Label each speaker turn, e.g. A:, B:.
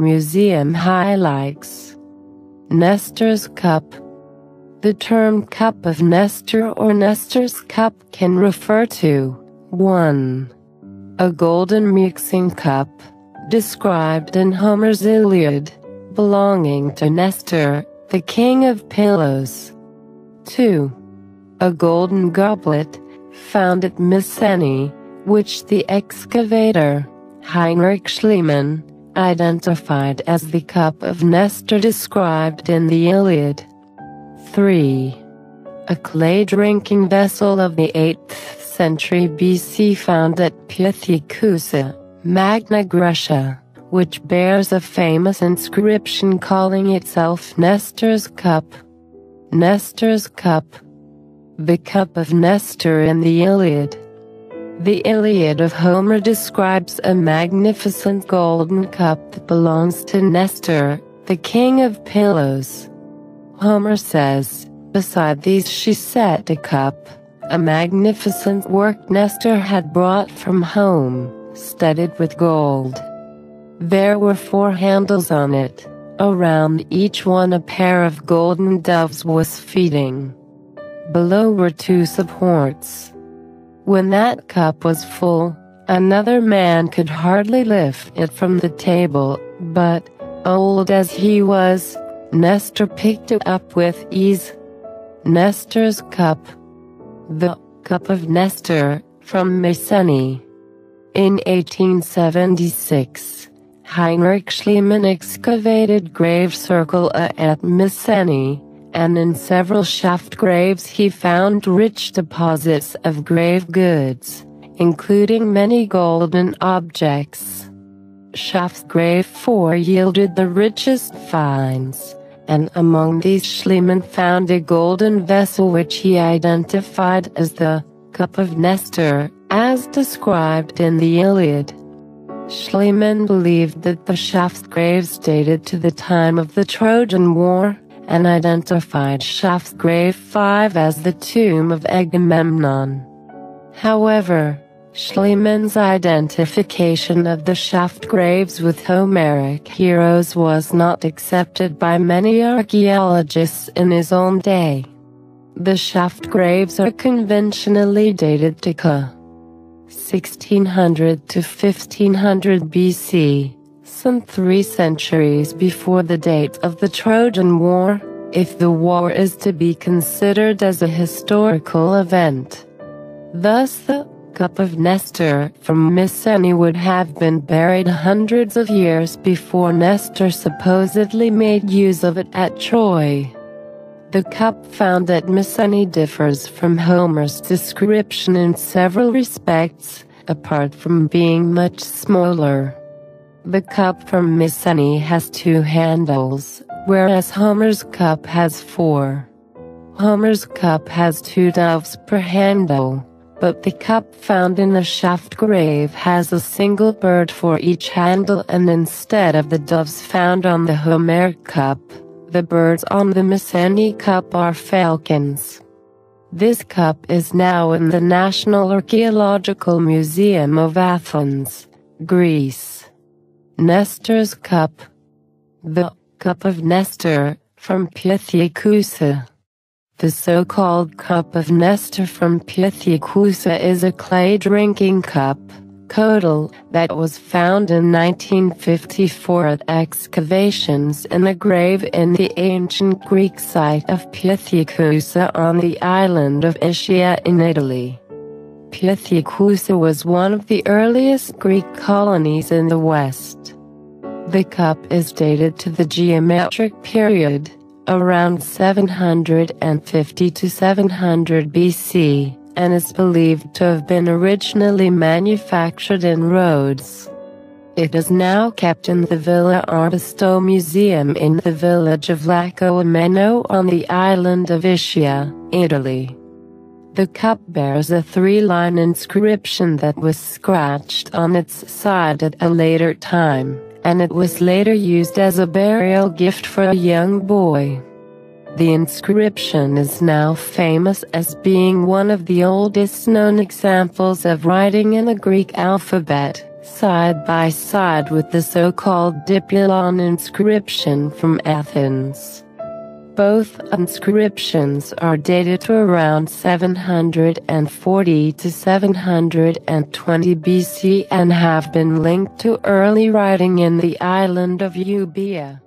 A: Museum highlights. Nestor's cup. The term cup of Nestor or Nestor's cup can refer to 1. A golden mixing cup, described in Homer's Iliad, belonging to Nestor, the king of Pylos. 2. A golden goblet, found at Mycenae, which the excavator, Heinrich Schliemann, identified as the cup of Nestor described in the Iliad. 3. A clay drinking vessel of the 8th century BC found at Pithecusa, Magna Graecia, which bears a famous inscription calling itself Nestor's cup. Nestor's cup. The cup of Nestor in the Iliad. The Iliad of Homer describes a magnificent golden cup that belongs to Nestor, the king of Pylos. Homer says, beside these she set a cup, a magnificent work Nestor had brought from home, studded with gold. There were 4 handles on it, around each one a pair of golden doves was feeding. Below were 2 supports. When that cup was full, another man could hardly lift it from the table, but, old as he was, Nestor picked it up with ease. Nestor's cup. The cup of Nestor, from Mycenae. In 1876, Heinrich Schliemann excavated grave circle at Mycenae, and in several shaft graves he found rich deposits of grave goods, including many golden objects. Shaft grave 4 yielded the richest finds, and among these Schliemann found a golden vessel which he identified as the cup of Nestor, as described in the Iliad. Schliemann believed that the shaft graves dated to the time of the Trojan War, and identified shaft grave 5 as the tomb of Agamemnon. However, Schliemann's identification of the shaft graves with Homeric heroes was not accepted by many archaeologists in his own day. The shaft graves are conventionally dated to ca. 1600 to 1500 BC, some 3 centuries before the date of the Trojan War, if the war is to be considered as a historical event. Thus the cup of Nestor from Mycenae would have been buried hundreds of years before Nestor supposedly made use of it at Troy. The cup found at Mycenae differs from Homer's description in several respects, apart from being much smaller. The cup from Mycenae has 2 handles, whereas Homer's cup has 4. Homer's cup has 2 doves per handle, but the cup found in the shaft grave has a single bird for each handle, and instead of the doves found on the Homeric cup, the birds on the Mycenae cup are falcons. This cup is now in the National Archaeological Museum of Athens, Greece. Nestor's cup. The cup of Nestor, from Pithecusa. The so-called cup of Nestor from Pithecusa is a clay drinking cup, Codal, that was found in 1954 at excavations in a grave in the ancient Greek site of Pithecusa on the island of Ischia in Italy. Pithecusa was one of the earliest Greek colonies in the West. The cup is dated to the geometric period, around 750 to 700 BC, and is believed to have been originally manufactured in Rhodes. It is now kept in the Villa Arbusto Museum in the village of Lacco Ameno on the island of Ischia, Italy. The cup bears a 3-line inscription that was scratched on its side at a later time, and it was later used as a burial gift for a young boy. The inscription is now famous as being one of the oldest known examples of writing in the Greek alphabet, side by side with the so-called Dipylon inscription from Athens. Both inscriptions are dated to around 740 to 720 BC and have been linked to early writing in the island of Euboea.